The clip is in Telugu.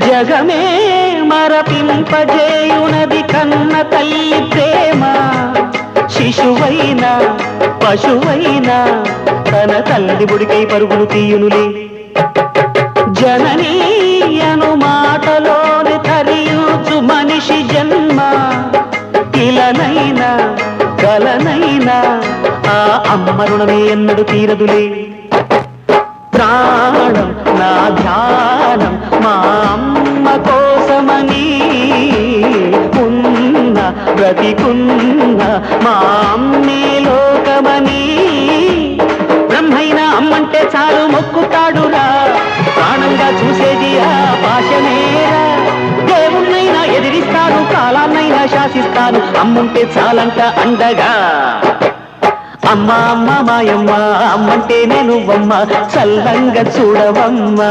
జగమే మరపింపజేయునది కన్న తల్లి ప్రేమ. శిశువైనా పశువైనా తన తల్లి బుడికై పరుగులు తీయునులే. జననీ అను మాటలోని తరియుచు మనిషి జన్మ. ఇలనైనా కలనైనా ఆ అమ్మ రుణమే ఎన్నడు తీరదులే. ప్రాణం నా ధ్యానం మా అమ్మ కోసమని, ఉన్న బ్రతికున్న మా అమ్మే లోకమని. బ్రహ్మైనా అమ్మంటే చాలు మొక్కుతాడురా, ప్రాణంగా చూసేది ఆ పాశమేరా. దేవుణ్ణైనా ఎదిరిస్తాను, కాలాన్నైనా శాసిస్తాను, అమ్ముంటే చాలంట అండగా. అమ్మ అమ్మ మాయమ్మ, అమ్మంటే నేను అమ్మ, చల్లంగా చూడవమ్మ.